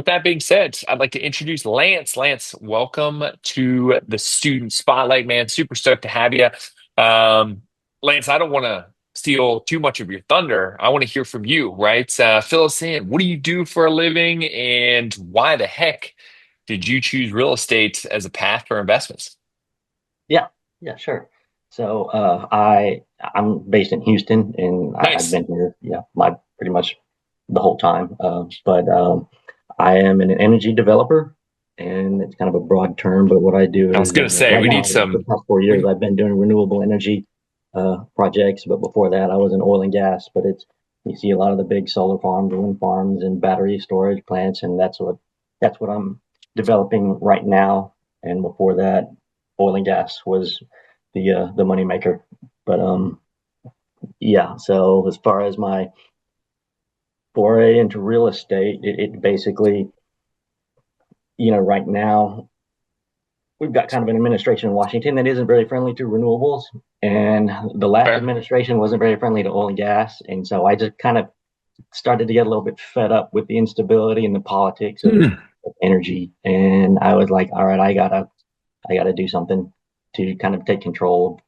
with that being said, I'd like to introduce Lance. Lance, welcome to the Student Spotlight, man. Super stoked to have you. Um, Lance, I don't want to steal too much of your thunder. I want to hear from you, right? Fill us in. What do you do for a living, and why the heck did you choose real estate as a path for investments? Yeah, yeah, sure. So I'm based in Houston, and I've Nice. been here, yeah, my pretty much the whole time. But I am an energy developer, and it's kind of a broad term. But what I do I was is gonna say right we now, need the some. past 4 years, We I've been doing renewable energy projects. But before that, I was in oil and gas. But it's you see a lot of the big solar farms, wind farms, and battery storage plants, and that's what I'm developing right now. And before that, oil and gas was the money maker. But yeah. So as far as my foray into real estate, it basically, right now we've got kind of an administration in Washington that isn't very friendly to renewables, and the last fair. administration wasn't very friendly to oil and gas, and so I just kind of started to get a little bit fed up with the instability and the politics of energy, and I was like, all right, I gotta do something to kind of take control of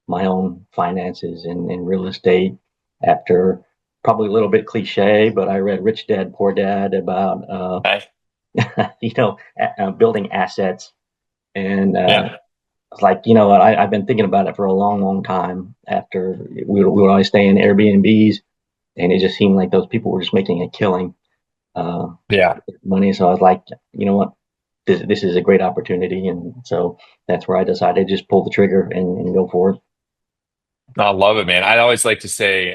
my own finances and real estate. After probably a little bit cliche, but I read Rich Dad Poor Dad about Hey, building assets, and yeah. it's like, what, I've been thinking about it for a long, long time. After we would always stay in Airbnbs, and it just seemed like those people were just making a killing uh, Yeah. money. So I was like, you know what, this is a great opportunity, and so that's where I decided to just pull the trigger and go for it. I love it, man. I'd always like to say,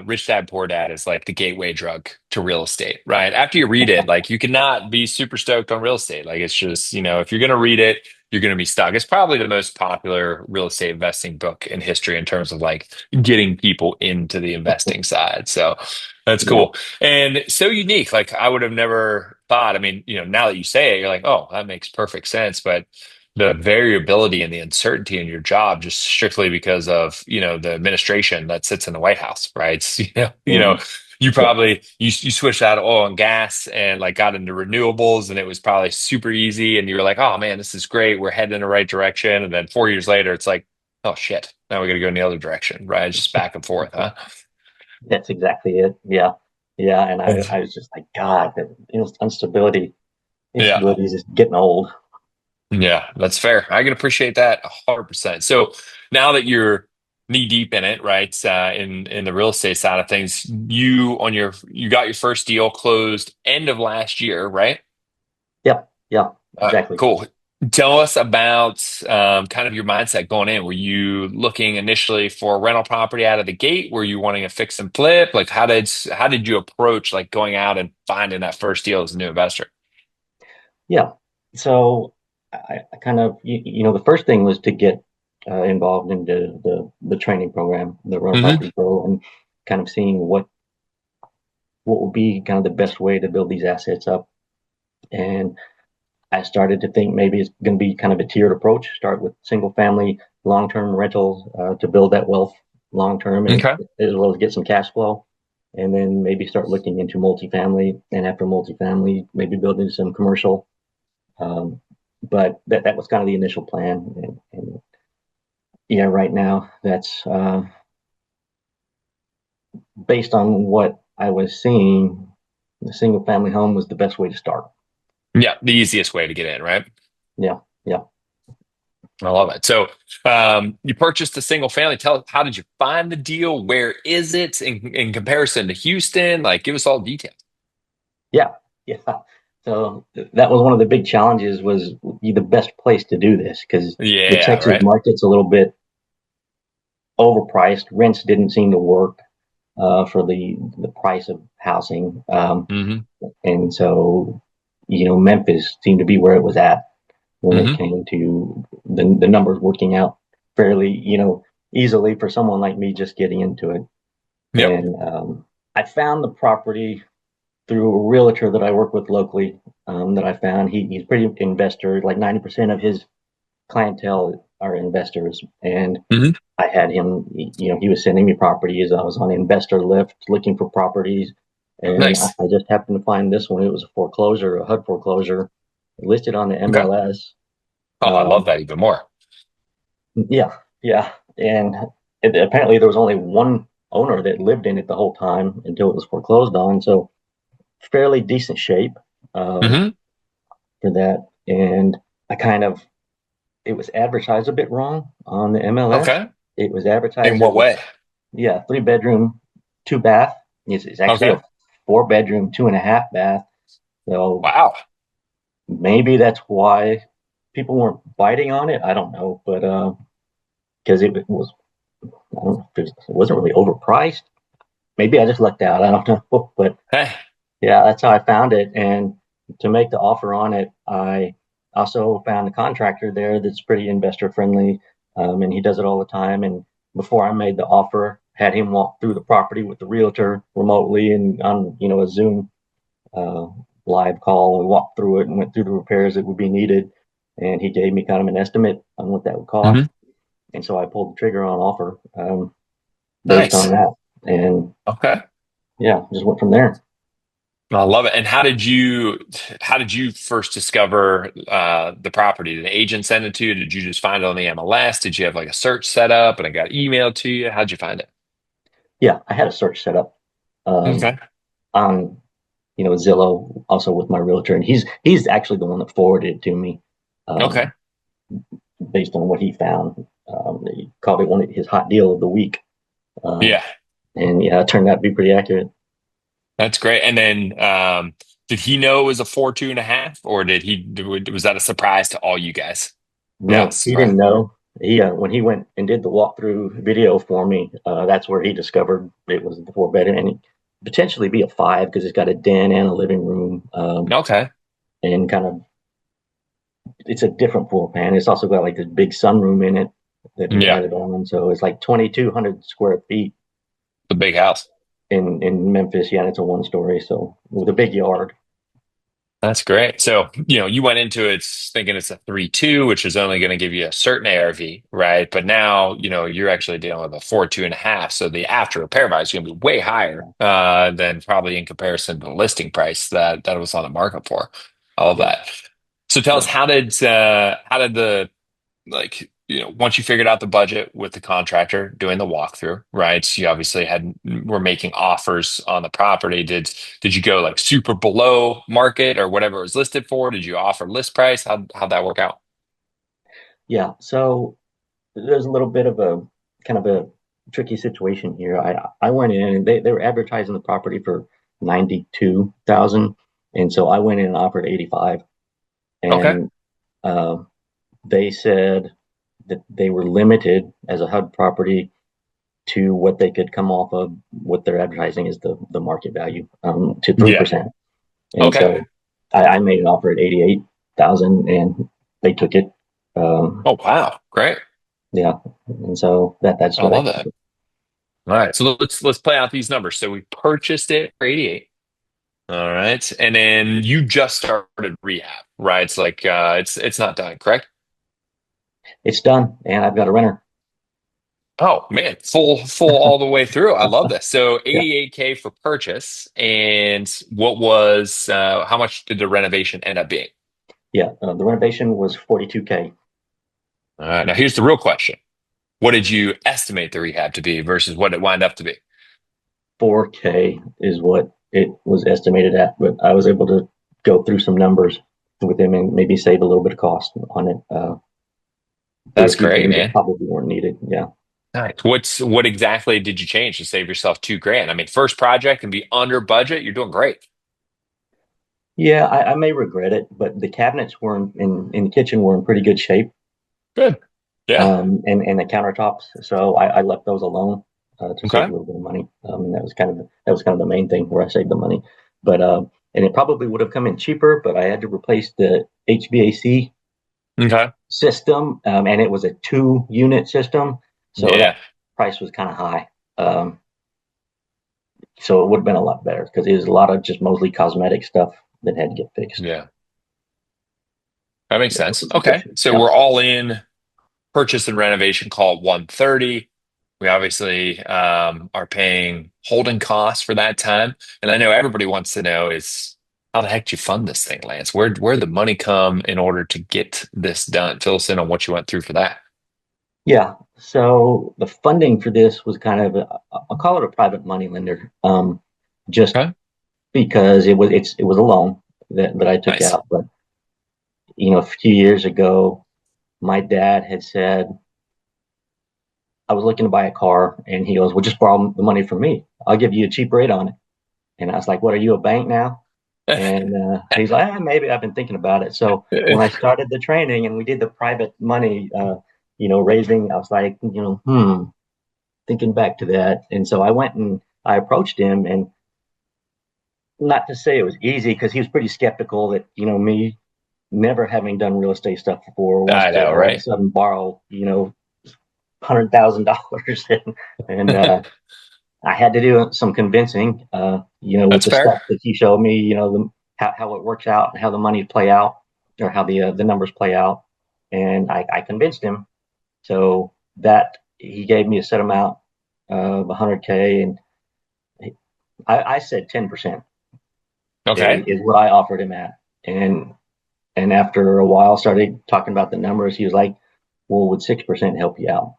Rich Dad Poor Dad is like the gateway drug to real estate, right? After you read it, like you cannot be super stoked on real estate. Like it's just, if you're going to read it, you're going to be stuck. It's probably the most popular real estate investing book in history in terms of like getting people into the investing side. So that's Yeah, cool and so unique. Like I would have never thought. I mean, now that you say it, you're like, oh, that makes perfect sense. But the variability and the uncertainty in your job just strictly because of the administration that sits in the White House, right? mhm, You yeah, probably you switched out of oil and gas and like got into renewables and it was probably super easy and you were like, oh man, this is great, we're heading in the right direction, and then 4 years later it's like, oh shit, now we got to go in the other direction, right? It's just back and forth, huh? that's exactly it. Yeah, yeah, and I, That's- I was just like, God, that instability, yeah. instability is just getting old. Yeah, that's fair. I can appreciate that 100%. So now that you're knee deep in it, right, in the real estate side of things, you got your first deal closed end of last year, right? Yeah, yeah, exactly. Cool. Tell us about kind of your mindset going in. Were you looking initially for a rental property out of the gate? Were you wanting a fix and flip? Like how did you approach like going out and finding that first deal as a new investor? Yeah. So I kind of, the first thing was to get involved in the training program, the Rental Hmm. Property Pro, and kind of seeing what would be kind of the best way to build these assets up. And I started to think maybe it's going to be kind of a tiered approach. Start with single family, long term rentals to build that wealth long term, and Okay. as well as get some cash flow. And then maybe start looking into multifamily, and after multifamily, maybe building some commercial. Um, but that was kind of the initial plan. And yeah, right now that's based on what I was seeing. The single family home was the best way to start. Yeah, the easiest way to get in, right? Yeah, yeah. I love it. So, you purchased a single family. Tell us, how did you find the deal? Where is it in comparison to Houston? Like, give us all details. Yeah, yeah. So that was one of the big challenges was the best place to do this because the Yeah, Texas right. market's a little bit overpriced. Rents didn't seem to work for the price of housing, Hmm. and so Memphis seemed to be where it was at when it Hmm. came to the numbers working out fairly easily for someone like me just getting into it. Yep. And I found the property through a realtor that I work with locally. That I found he's pretty investor. Like 90% of his clientele are investors, and Hmm. I had him. He was sending me properties. I was on investor lift looking for properties, And Nice. I just happened to find this one. It was a foreclosure, a HUD foreclosure, listed on the Okay. MLS. Oh, I love Um, that even more. yeah, yeah, and apparently there was only one owner that lived in it the whole time until it was foreclosed on. So fairly decent shape um, Hmm. for that. And I kind of it was advertised a bit wrong on the MLS. Okay. It was In advertised what as a way? yeah 3 bedroom, 2 bath. It's actually Okay. a 4 bedroom, 2.5 bath. So Wow. maybe that's why people weren't biting on it. I don't know, but because it was, I don't know, it wasn't really overpriced. Maybe I just lucked out. I don't know, but Hey. yeah, that's how I found it. And to make the offer on it, I also found a contractor there that's pretty investor friendly, and he does it all the time. And before I made the offer, had him walk through the property with the realtor remotely and on a Zoom uh, live call. We walked through it and went through the repairs that would be needed, and he gave me kind of an estimate on what that would cost. Hmm. And so I pulled the trigger on offer based on Nice. that, and Okay. yeah, just went from there. I love it. And how did you first discover the property? Did an agent send it to you? Did you just find it on the MLS? Did you have like a search set up and it got emailed to you? How'd you find it? Yeah, I had a search set up Okay. on Zillow, also with my realtor, and he's actually the one that forwarded it to me Okay. um, based on what he found. He called it one of his hot deal of the week, uh, Yeah, and yeah, it turned out to be pretty accurate. that's great. And then did he know it was a 4.2.5, or was that a surprise to all you guys? Yeah, No, he surprise. didn't know. He when he went and did the walkthrough video for me, that's where he discovered it was the 4 bedroom and potentially be a five because it's got a den and a living room, Okay. and kind of it's a different floor plan. It's also got like this big sunroom in it that he Yeah, added on, so it's like 2,200 square feet the big house. in Memphis. Yeah, and it's a 1 story, so with a big yard. That's great. So, you went into it thinking it's a 3.2, which is only going to give you a certain ARV, right? But now, you're actually dealing with a 4.2.5. So the after repair value is going to be way higher than probably in comparison to the listing price that it was on the market for. All of Yeah, that. So tell us, yeah, how did the like once you figured out the budget with the contractor doing the walkthrough, right? So you obviously were making offers on the property. Did you go like super below market or whatever it was listed for? Did you offer list price? How'd that work out? yeah. So there's a little bit of a kind of a tricky situation here. I went in and they were advertising the property for 92,000, and so I went in and offered 85, Okay. and uh, they said that they were limited as a HUD property to what they could come off of what they're advertising is the market value, to Yeah. 3%. And Okay. so I made an offer at 88,000 and they took it. Um, Oh, wow. Great. yeah. And so that's I what I love took that. it All right. So let's play out these numbers. So we purchased it for 88. All right. And then you just started rehab, right? It's like it's not done, correct? It's done and I've got a renter. Oh man, full all the way through. I love this. So Yeah. 88K for purchase, and what was how much did the renovation end up being? Yeah. The renovation was 42K. All right, now here's the real question. What did you estimate the rehab to be versus what it wound up to be? 4K is what it was estimated at, but I was able to go through some numbers with him and maybe save a little bit of cost on it. Did a That's few great, things that man. probably weren't needed. Yeah. Nice. What exactly did you change to save yourself 2 grand? I mean, first project and be under budget, you're doing great. Yeah, I may regret it, but the cabinets were in the kitchen were in pretty good shape, Good. Yeah. and the countertops. So I left those alone to save a Okay. little bit of money, and that was kind of the main thing where I saved the money. But and it probably would have come in cheaper, but I had to replace the HVAC Okay. system, and it was a 2 unit system, so Yeah. that price was kind of high. Um, so it would have been a lot better because it was a lot of just mostly cosmetic stuff that had to get fixed. Yeah. That makes But it sense. was in good Okay. shape. So Yeah. we're all in purchase and renovation, call it 130. We obviously are paying holding costs for that time. And I know everybody wants to know is how the heck do you fund this thing, Lance? Where'd the money come in order to get this done? Fill us in on what you went through for that. Yeah. So the funding for this was kind of, I'll call it a private money lender, just Okay. because it was a loan that I took Nice. out. But a few years ago, my dad had said I was looking to buy a car, and he goes, "Well, just borrow the money from me. I'll give you a cheap rate on it." And I was like, "What, are you a bank now?" And he's like, maybe I've been thinking about it. So when I started the training and we did the private money, raising, I was like, thinking back to that. And so I went and I approached him, and not to say it was easy because he was pretty skeptical that, me never having done real estate stuff before wants I to know, all of a right? sudden borrow, $100,000. And I had to do some convincing, with That's the fair. stuff that he showed me, how it works out and how the money play out, or how the numbers play out. And I convinced him. So that he gave me a set amount of 100K, and I said 10% Okay. is what I offered him at. And after a while, started talking about the numbers. He was like, "Well, would 6% help you out?"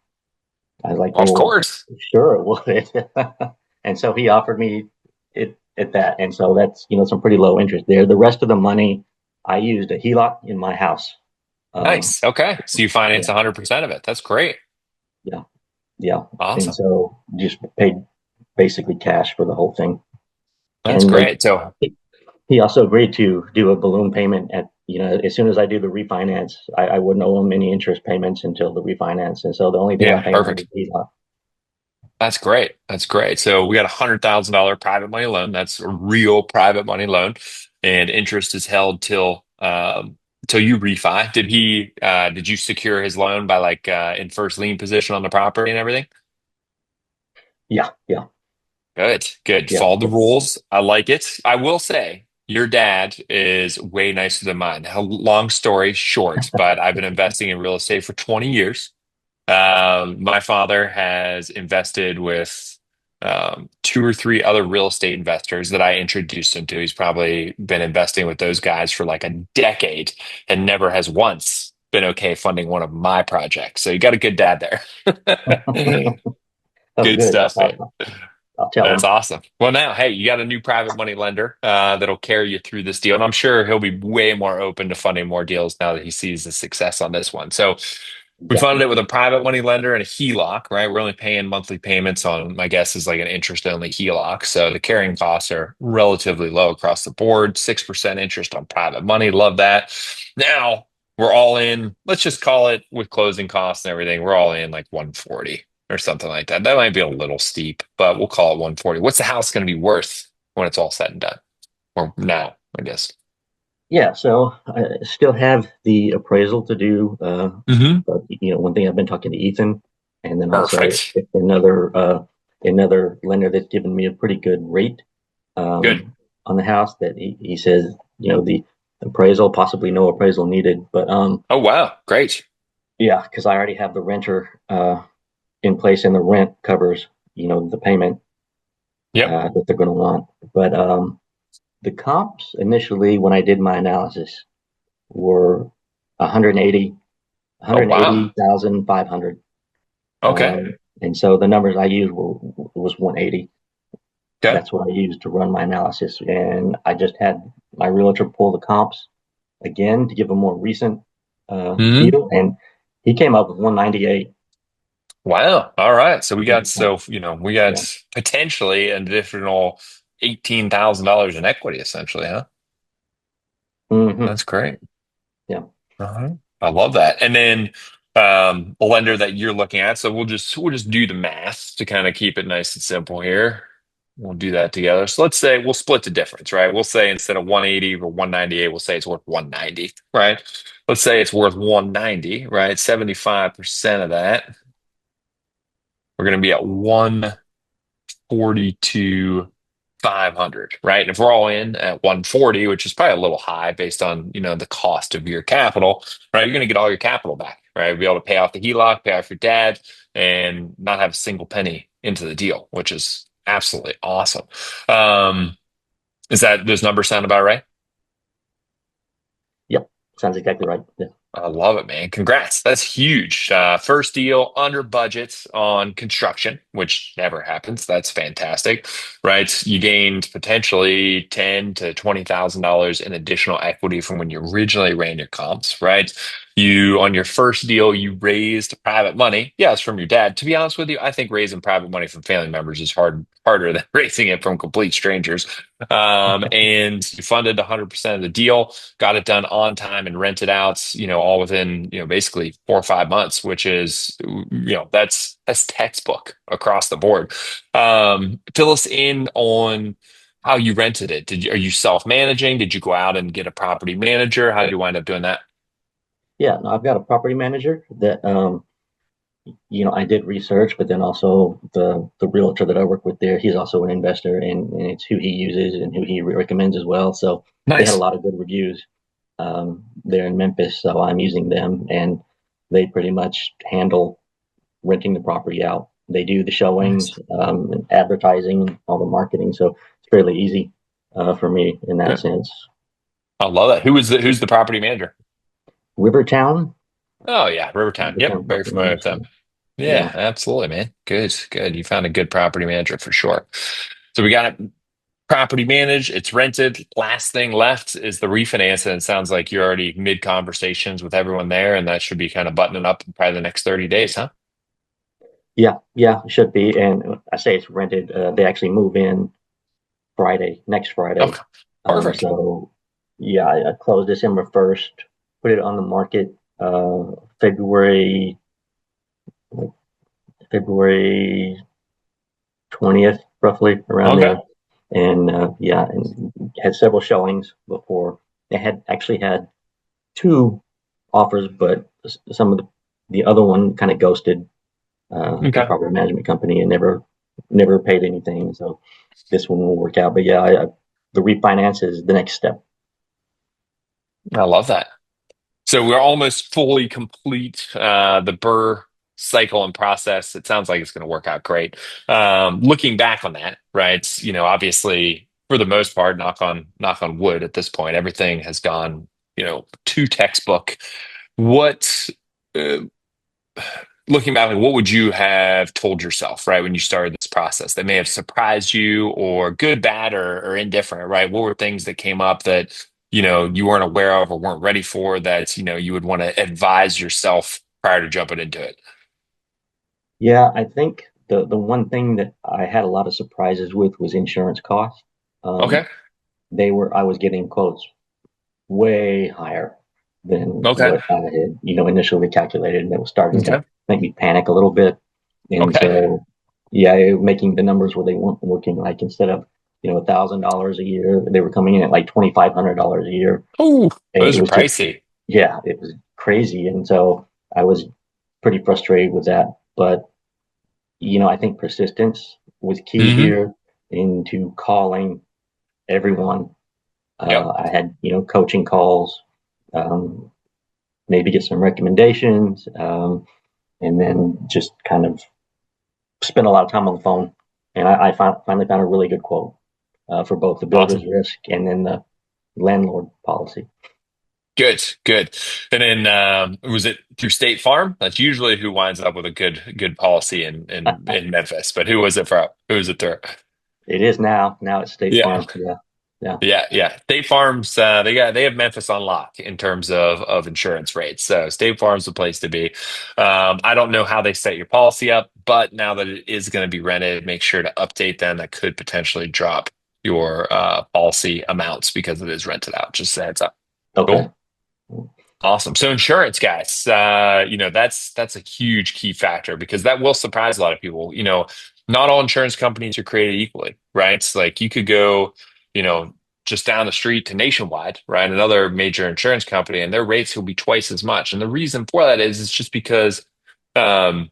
I was like, Of "Well, course. sure it would." And so he offered me it at that. And so that's, some pretty low interest there. The rest of the money, I used a HELOC in my house. Uh, Nice. Okay. So you finance yeah, 100% of it. That's great. yeah, yeah. And Awesome. so just paid basically cash for the whole thing. That's And great. So he also agreed to do a balloon payment at, as soon as I do the refinance, I wouldn't owe him any interest payments until the refinance. And so the only thing I'm yeah, paying on is perfect. HELOC. That's great. That's great. So we got $100,000 private money loan. That's a real private money loan, and interest is held till you refi. Did you secure his loan by like in first lien position on the property and everything? Yeah, yeah, Good, good. yeah. Follow the rules. I like it. I will say your dad is way nicer than mine. A long story short, but I've been investing in real estate for 20 years. My father has invested with two or three other real estate investors that I introduced him to. He's probably been investing with those guys for like a decade and never has once been okay funding one of my projects. So you got a good dad there. Oh, Good good. stuff, man. I'll tell That's him. awesome. Well, now, hey, you got a new private money lender that'll carry you through this deal. And I'm sure he'll be way more open to funding more deals now that he sees the success on this one. So we funded Exactly. it with a private money lender and a HELOC, right? We're only paying monthly payments on, my guess is like an interest only HELOC. So the carrying costs are relatively low across the board, 6% interest on private money. Love that. Now we're all in, let's just call it with closing costs and everything, we're all in like 140 or something like that. That might be a little steep, but we'll call it 140. What's the house going to be worth when it's all said and done? Or now, I guess. Yeah. So I still have the appraisal to do. Hmm. But, one thing I've been talking to Ethan, and then also Perfect. another lender that's given me a pretty good rate Good. on the house, that he says, the appraisal, possibly no appraisal needed. But Oh, wow. Great. yeah, because I already have the renter in place, and the rent covers, the payment Yep. that they're going to want. But the comps initially, when I did my analysis, were 180, Oh, wow. 180,500. Okay. And so the numbers I used was 180. Okay. That's what I used to run my analysis. And I just had my realtor pull the comps again to give a more recent Hmm. feel. And he came up with 198. Wow. All right. So we got Yeah. we got Yeah. potentially an additional $18,000 in equity, essentially, huh? Hmm. That's great. Yeah. Uh-huh. I love that. And then a lender that you're looking at. So we'll just do the math to kind of keep it nice and simple here. We'll do that together. So let's say we'll split the difference, right? We'll say instead of 180 or 198, we'll say it's worth 190, right? Let's say it's worth 190, right? 75% of that, we're going to be at 142,500, right? And if we're all in at 140, which is probably a little high based on, the cost of your capital, right? You're going to get all your capital back, right? Be able to pay off the HELOC, pay off your dad. and not have a single penny into the deal, which is absolutely awesome. Um, is that those numbers sound about right? Yep, sounds exactly right. Yeah. I love it, man. Congrats. That's huge. First deal under budget on construction, which never happens. That's fantastic, right? You gained potentially ten to $20,000 in additional equity from when you originally ran your comps, right? You on your first deal, you raised private money. Yeah, it's from your dad. To be honest with you, I think raising private money from family members is harder than raising it from complete strangers. And you funded 100% of the deal, got it done on time and rented out, all within, basically 4 or 5 months, which is, that's textbook across the board. Fill us in on how you rented it. Are you self-managing? Did you go out and get a property manager? How did you wind up doing that? Yeah, no, I've got a property manager that I did research, but then also the realtor that I work with there, he's also an investor, and it's who he uses and who he recommends as well. So they had a Nice. lot of good reviews there in Memphis, so I'm using them, and they pretty much handle renting the property out. They do the Nice. showings, and advertising, all the marketing, so it's fairly easy for me in that Yeah. sense. I love that. Who's the property manager? Rivertown, Oh yeah, Rivertown. Yep, Rivertown very Property familiar with them. Management. Yeah, Yeah, absolutely, man. Good, good. You found a good property manager for sure. So we got it property managed, it's rented. Last thing left is the refinance, and it sounds like you're already mid conversations with everyone there, and that should be kind of buttoning up in probably the next 30 days, huh? yeah, it should be. And I say it's rented. They actually move in Friday, next Friday. Okay, perfect. So yeah, I closed December 1st, put it on the market February like February 20th, roughly around Okay, there. And yeah, and had several showings before. They had actually had two offers, but some of the other one kind of ghosted the okay. property management company and never paid anything. So this one will work out. But yeah, the refinance is the next step. I love that. So we're almost fully complete the Burr cycle and process. It sounds like it's going to work out great. Looking back on that, right? Obviously, for the most part, knock on wood at this point, everything has gone, to textbook. What uh, looking back, like, what would you have told yourself, right, when you started this process that may have surprised you, or good, bad, or indifferent, right? What were things that came up that, you weren't aware of or weren't ready for that, you would want to advise yourself prior to jumping into it? Yeah, I think the one thing that I had a lot of surprises with was insurance costs. Okay. Um, I was getting quotes way higher than Okay. what I had, initially calculated, and it was starting to Okay. make me panic a little bit. And Okay. so, yeah, making the numbers where they weren't working, like instead of $1,000 a year, they were coming in at like $2,500 a year, Oh, and those it are was just, pricey. yeah, it was crazy. And so I was pretty frustrated with that. But I think persistence was key Hmm. here into calling everyone. Yep. I had, coaching calls, um, maybe get some recommendations, and then just kind of spend a lot of time on the phone. And I finally found a really good quote for both the builder's Awesome. risk and then the landlord policy. Good, good. And then was it through State Farm? That's usually who winds up with a good policy in Memphis. But who was it from? Who was it through? It is now. Now it's State Yeah. Farm. Yeah, yeah. Yeah, yeah. State Farm's they have Memphis on lock in terms of insurance rates. So State Farm's the place to be. I don't know how they set your policy up, but now that it is going to be rented, make sure to update them. That could potentially drop your policy amounts because it is rented out. Just a heads up. Okay. Cool. Awesome. So insurance, guys, that's a huge key factor because that will surprise a lot of people. Not all insurance companies are created equally, right? It's like you could go, you know, just down the street to Nationwide, right? Another major insurance company, and their rates will be twice as much. And the reason for that is it's just because um,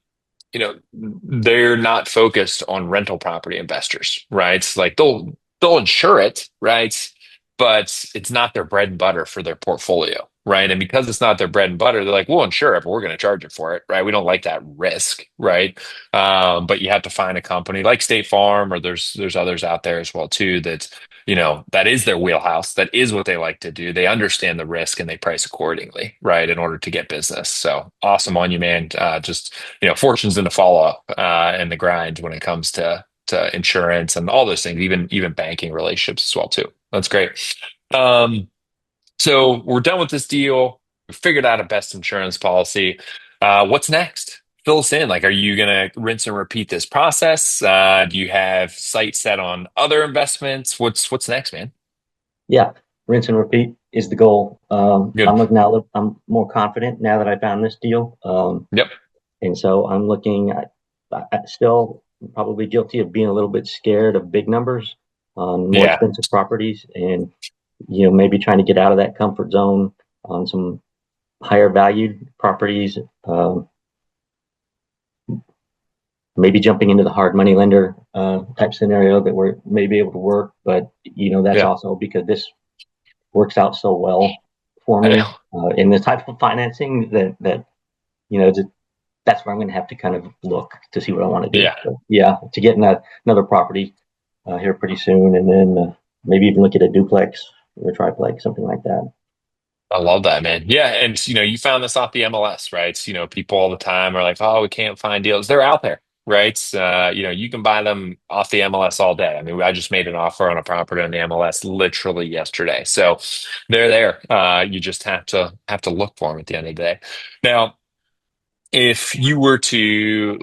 they're not focused on rental property investors, right? It's like they'll insure it, right? But it's not their bread and butter for their portfolio, right? And because it's not their bread and butter, they're like, we'll insure it, but we're going to charge it for it, right? We don't like that risk, right? But you have to find a company like State Farm, or there's others out there as well too that that is their wheelhouse. That is what they like to do. They understand the risk and they price accordingly, right, in order to get business. So awesome on you, man. Just fortunes in the follow up and the grind when it comes to insurance and all those things, even banking relationships as well too. That's great. Um, so we're done with this deal. We figured out a best insurance policy. What's next? Fill us in. Like, are you gonna rinse and repeat this process? Do you have sights set on other investments? What's next, man? Yeah, rinse and repeat is the goal. Good. I'm more confident now that I found this deal. Yep. And so I'm looking at still probably guilty of being a little bit scared of big numbers on more Yeah. expensive properties, and maybe trying to get out of that comfort zone on some higher valued properties. Maybe jumping into the hard money lender type scenario that we're maybe able to work, but that's Yeah. also because this works out so well for I me know. in the type of financing that you know that's where I'm going to have to kind of look to see what I want to do. Yeah. But yeah, to get in another property here pretty soon, and then maybe even look at a duplex or a triplex, something like that. I love that, man. Yeah, and you found this off the MLS, right? So, people all the time are like, "Oh, we can't find deals." They're out there, right? You can buy them off the MLS all day. I mean, I just made an offer on a property on the MLS literally yesterday, so they're there. You just have to look for them at the end of the day. Now, if you were to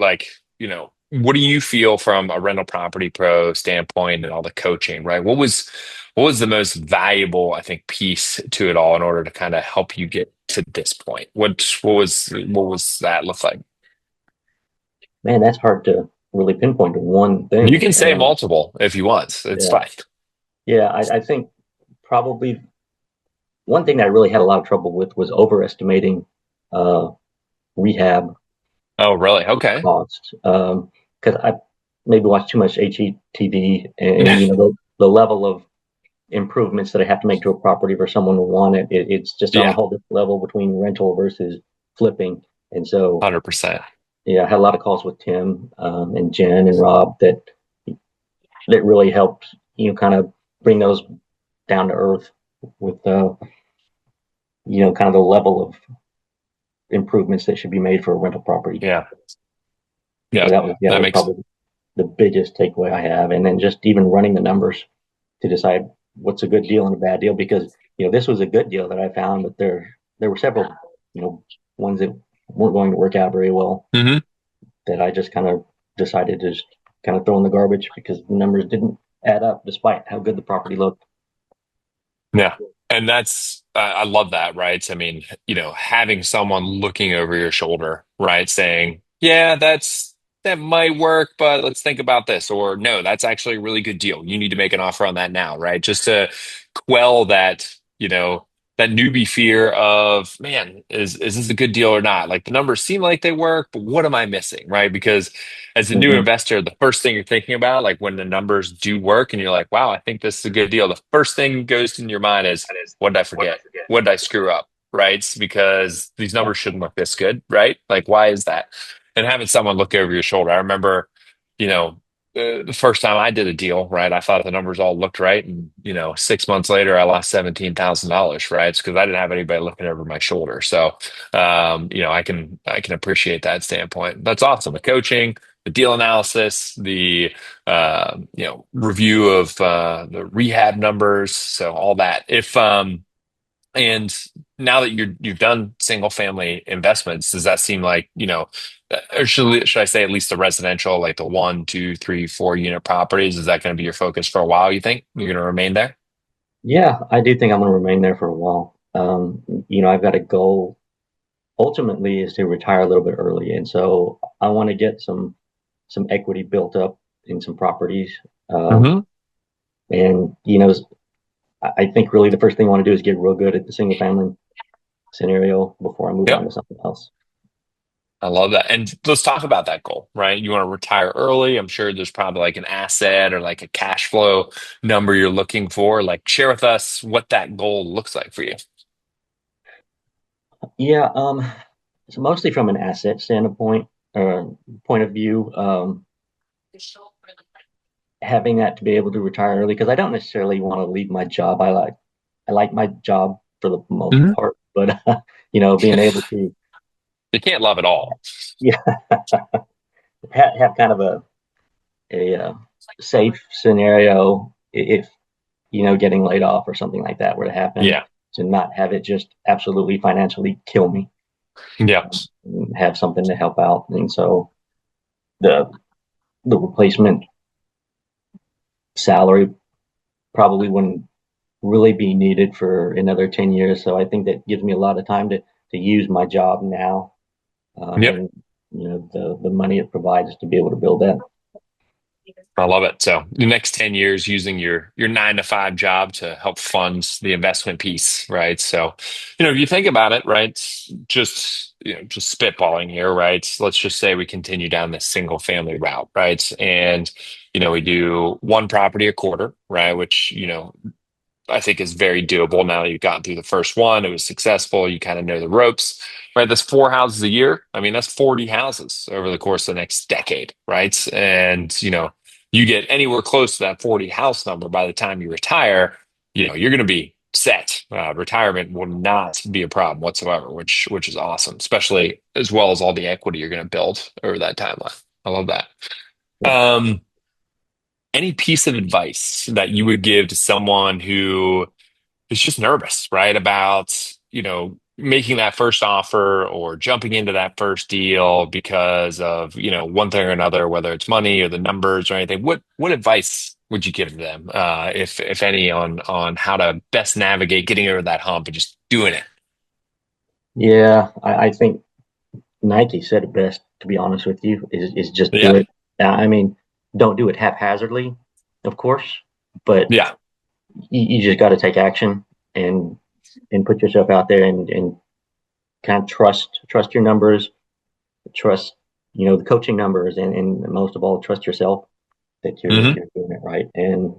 what do you feel from a rental property pro standpoint and all the coaching, right? What was the most valuable, I think, piece to it all in order to kind of help you get to this point? What was that look like? Man, that's hard to really pinpoint to one You thing. can say multiple if you want. It's Yeah, fine. yeah, I think probably one thing that I really had a lot of trouble with was overestimating uh, rehab Oh, really? Okay. costs because I maybe watched too much HETV, and Yeah. the level of improvements that I have to make to a property for someone to want it's just on a Yeah. whole different level between rental versus flipping. And so, 100%. yeah, I had a lot of calls with Tim and Jen and Rob that really helped, kind of bring those down to earth with, kind of the level of improvements that should be made for a rental property. Yeah. Yeah. So that That was makes probably the biggest takeaway I have. And then just even running the numbers to decide what's a good deal and a bad deal, because this was a good deal that I found, but there were several ones that weren't going to work out very well hmm that I just kind of decided to just kind of throw in the garbage because the numbers didn't add up despite how good the property looked. Yeah. And I love that, right? I mean, having someone looking over your shoulder, right? Saying, yeah, that might work, but let's think about this. Or no, that's actually a really good deal. You need to make an offer on that now, right? Just to quell that newbie fear of, man, is this a good deal or not? Like the numbers seem like they work, but what am I missing, right? Because as a new Mm-hmm. investor, the first thing you're thinking about, like when the numbers do work and you're like, wow, I think this is a good deal. The first thing goes in your mind is, what did I forget? What did I screw up? Right? It's because these Yeah. numbers shouldn't look this good, right? Like, why is that? And having someone look over your shoulder. I remember, you know, the first time I did a deal, right? I thought the numbers all looked right. And, 6 months later, I lost $17,000, right? It's because I didn't have anybody looking over my shoulder. So, I can appreciate that standpoint. That's awesome. The coaching, the deal analysis, the review of the rehab numbers, so all that. If and now that you've done single family investments, does that seem like or should I say at least the residential, like the 1, 2, 3, 4 unit properties? Is that going to be your focus for a while? You think you're going to remain there? Yeah, I do think I'm going to remain there for a while. I've got a goal ultimately is to retire a little bit early, and so I want to get some equity built up in some properties. Um, hmm and I think really the first thing I want to do is get real good at the single family scenario before I move on Yep. to something else. I love that. And let's talk about that goal, right? You want to retire early. I'm sure there's probably like an asset or like a cash flow number you're looking for. Like, share with us what that goal looks like for you. Yeah, it's mostly from an asset standpoint, point of view. Having that to be able to retire early because I don't necessarily want to leave my job. I like my job for the most Mhm. part, but being able to You can't love it all. yeah have kind of a safe scenario if getting laid off or something like that were to happen, Yeah. to not have it just absolutely financially kill me, Yeah. and have something to help out. And so the the replacement salary probably wouldn't really be needed for another 10 years. So I think that gives me a lot of time to use my job now, Yep. and the money it provides to be able to build that. I love it. So the next 10 years using your 9 to 5 job to help fund the investment piece, right? So, if you think about it, right, just spitballing here, right? Let's just say we continue down this single family route, right? And, we do one property a quarter, right? Which, I think is very doable now that you've gotten through the first one. It was successful. You kind of know the ropes, right? That's 4 houses a year. I mean, that's 40 houses over the course of the next decade, right? And, you get anywhere close to that 40 house number by the time you retire, you're going to be set. Retirement will not be a problem whatsoever, which is awesome, especially as well as all the equity you're going to build over that timeline. I love that. Yeah. Um, any piece of advice that you would give to someone who is just nervous, right? About, making that first offer or jumping into that first deal because of, one thing or another, whether it's money or the numbers or anything. What advice would you give them, if any, on how to best navigate getting over that hump and just doing it? Yeah, I think Nike said it best, to be honest with you, is just do Yeah. it. I mean, don't do it haphazardly, of course, but Yeah. you just got to take action and put yourself out there and kind of trust your numbers, trust the coaching numbers, and most of all, trust yourself that Hmm. you're doing it right. And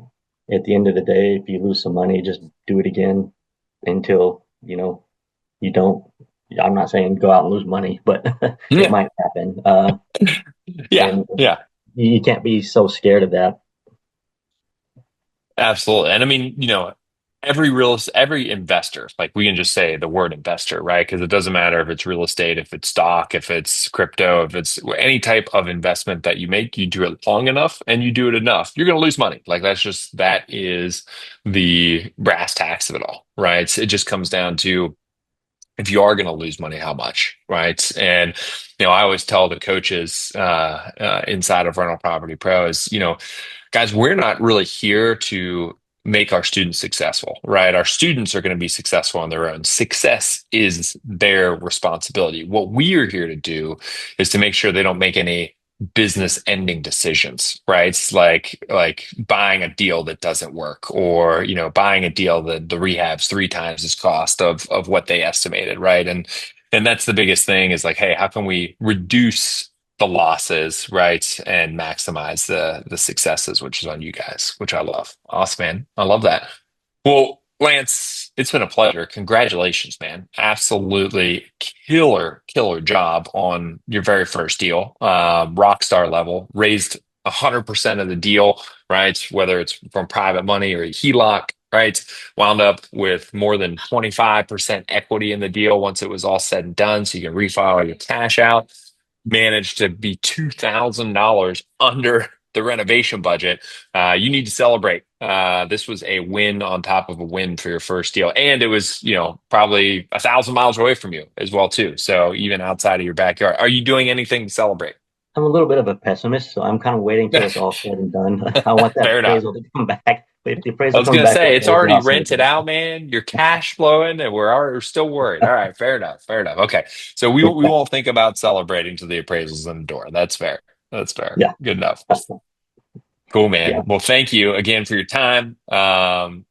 at the end of the day, if you lose some money, just do it again until you don't. I'm not saying go out and lose money, but it Yeah. might happen. Yeah. And Yeah. you can't be so scared of that. Absolutely. And I mean, every investor, like we can just say the word investor, right? Because it doesn't matter if it's real estate, if it's stock, if it's crypto, if it's any type of investment that you make, you do it long enough and you do it enough, you're going to lose money. Like that is the brass tacks of it all, right? It just comes down to if you are going to lose money, how much, right? And I always tell the coaches inside of Rental Property Pro is, guys, we're not really here to make our students successful, right? Our students are going to be successful on their own. Success is their responsibility. What we are here to do is to make sure they don't make any business ending decisions, right? It's like buying a deal that doesn't work, or buying a deal that the rehab's 3 times its cost of what they estimated, right? And that's the biggest thing is like, hey, how can we reduce the losses, right, and maximize the successes, which is on you guys, which I love. Awesome, man. I love that. Well, Lance, it's been a pleasure. Congratulations, man. Absolutely killer job on your very first deal. Rock star level. Raised 100% of the deal, right? Whether it's from private money or a HELOC, right? Wound up with more than 25% equity in the deal once it was all said and done. So you can refile your cash out, managed to be $2,000 under the renovation budget. You need to celebrate. This was a win on top of a win for your first deal, and it was, probably 1,000 miles away from you as well too. So even outside of your backyard, are you doing anything to celebrate? I'm a little bit of a pessimist, so I'm kind of waiting till it's all said and done. I want that Fair enough. appraisal to come back. But if the I appraisal was comes gonna back say it's okay, then already I'll rented celebrate. out, man. You're cash flowing, and we're still worried. All right, fair enough. Fair enough. Okay, so we won't think about celebrating till the appraisal's in the door. That's fair. That's fair. Yeah, Good enough. Cool, man. yeah. Well, thank you again for your time.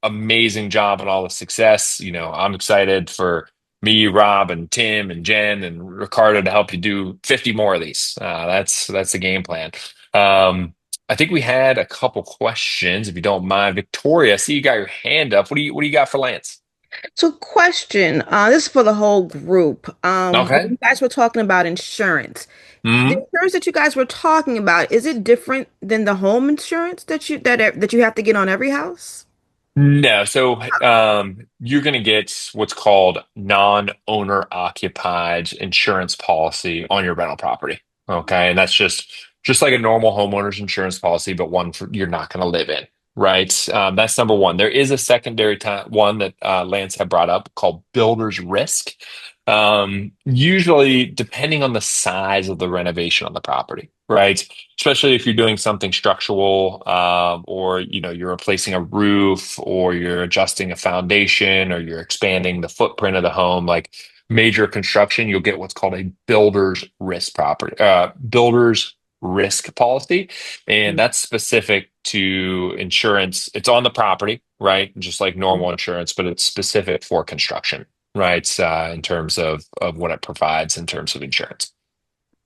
Amazing job and all the success. I'm excited for me, Rob, and Tim, and Jen, and Ricardo to help you do 50 more of these. That's the game plan. I think we had a couple questions, if you don't mind. Victoria, I see you got your hand up. What do you got for Lance? So, question, this is for the whole group. When Okay. you guys were talking about insurance, the Mhm. insurance that you guys were talking about, is it different than the home insurance that you have to get on every house? No, so you're going to get what's called non-owner occupied insurance policy on your rental property. Okay, and that's just like a normal homeowner's insurance policy, but one for you're not going to live in, right? That's number one. There is a secondary one that Lance had brought up called builder's risk. Usually, depending on the size of the renovation on the property, right? Especially if you're doing something structural, or you're replacing a roof, or you're adjusting a foundation, or you're expanding the footprint of the home, like major construction, you'll get what's called a builder's risk policy, and that's specific to insurance. It's on the property, right? Just like normal insurance, but it's specific for construction, right? In terms of what it provides in terms of insurance.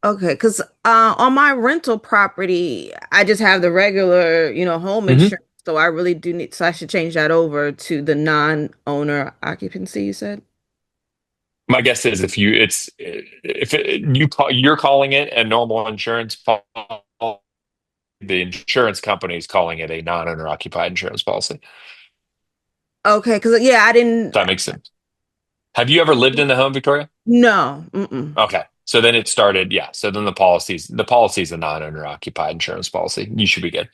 Okay, because on my rental property, I just have the regular, home insurance. So I really do need, so I should change that over to the non-owner occupancy, you said? My guess is if you're calling it a normal insurance policy, the insurance company is calling it a non-owner occupied insurance policy. Does Okay, because yeah, I didn't, that make sense? Have you ever lived in the home, Victoria? no. Mm-mm. Okay. So then it started, yeah. So then the policy's a non-owner occupied insurance policy. You should be good.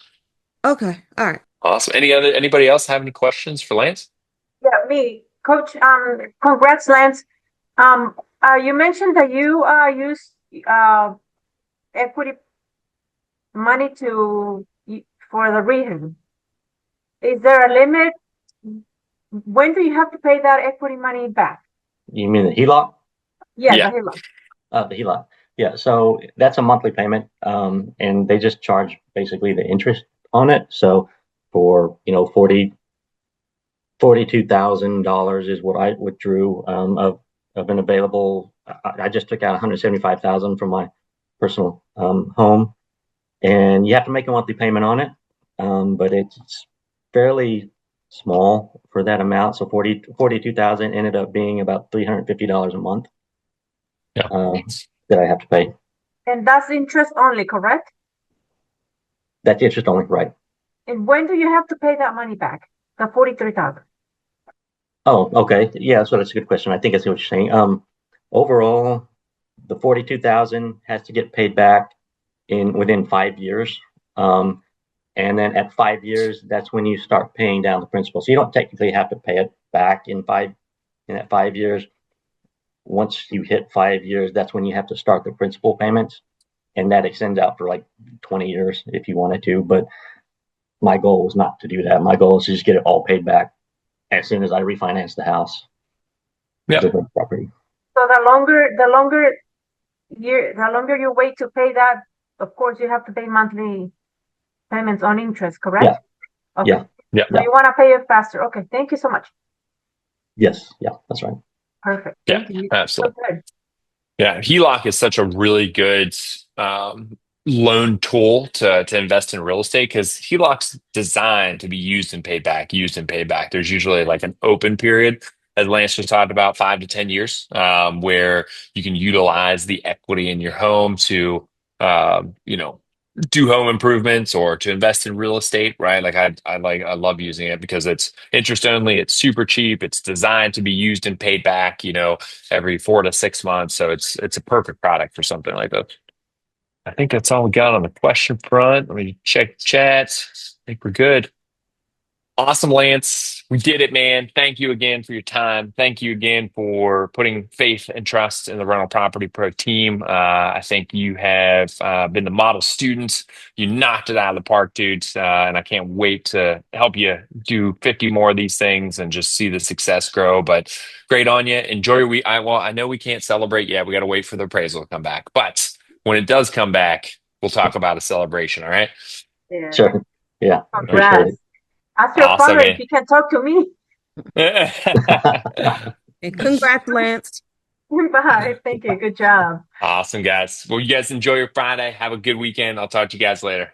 Okay, all right. Awesome. Anybody else have any questions for Lance? Yeah, me, Coach. Congrats, Lance. You mentioned that you use equity money for the rehab. Is there a limit? When do you have to pay that equity money back? You mean the HELOC? Yeah, the Yeah. HELOC. The HELOC. Yeah, so that's a monthly payment, and they just charge basically the interest on it. So for $42,000 is what I withdrew of an available. I just took out 175,000 from my personal home, and you have to make a monthly payment on it, but it's fairly small for that amount. So 42,000 ended up being about $350 a month Yeah. uh, that I have to pay. And that's interest only, correct? That's interest only, right? And when do you have to pay that money back? The 43,000. Oh, okay. Yeah, so that's a good question. I think I see what you're saying. Overall, the 42,000 has to get paid back in within 5 years. And then at 5 years, that's when you start paying down the principal. So you don't technically have to pay it back in that 5 years. Once you hit 5 years, that's when you have to start the principal payments. And that extends out for like 20 years if you wanted to. But my goal was not to do that. My goal is to just get it all paid back as soon as I refinance the house, Yeah. the property. So the longer you wait to pay that, of course, you have to pay monthly payments on interest, correct? Yeah. Okay. Yeah. Yeah. So you want to pay it faster. Okay. Thank you so much. Yes. Yeah. That's right. Perfect. Yeah. Thank you. So Absolutely. good. Yeah, HELOC is such a really good loan tool to invest in real estate because HELOC's designed to be used and paid back, used and paid back. There's usually like an open period, as Lance just talked about, 5 to 10 years, where you can utilize the equity in your home to, do home improvements or to invest in real estate, right? Like I love using it because it's interest only, it's super cheap, it's designed to be used and paid back, every 4 to 6 months. So it's a perfect product for something like that. I think that's all we got on the question front. Let me check chats. I think we're good. Awesome, Lance. We did it, man. Thank you again for your time. Thank you again for putting faith and trust in the Rental Property Pro team. I think you have been the model student. You knocked it out of the park, dudes. And I can't wait to help you do 50 more of these things and just see the success grow. But great on you. Enjoy your week. I know we can't celebrate yet. We got to wait for the appraisal to come back. But when it does come back, we'll talk about a celebration. All right. Yeah. Sure. Yeah. Appreciate Congrats. it. Ask your Awesome, father if man. he can talk to me. And congrats, Lance. Bye. Thank you. Good job. Awesome, guys. Well, you guys enjoy your Friday. Have a good weekend. I'll talk to you guys later.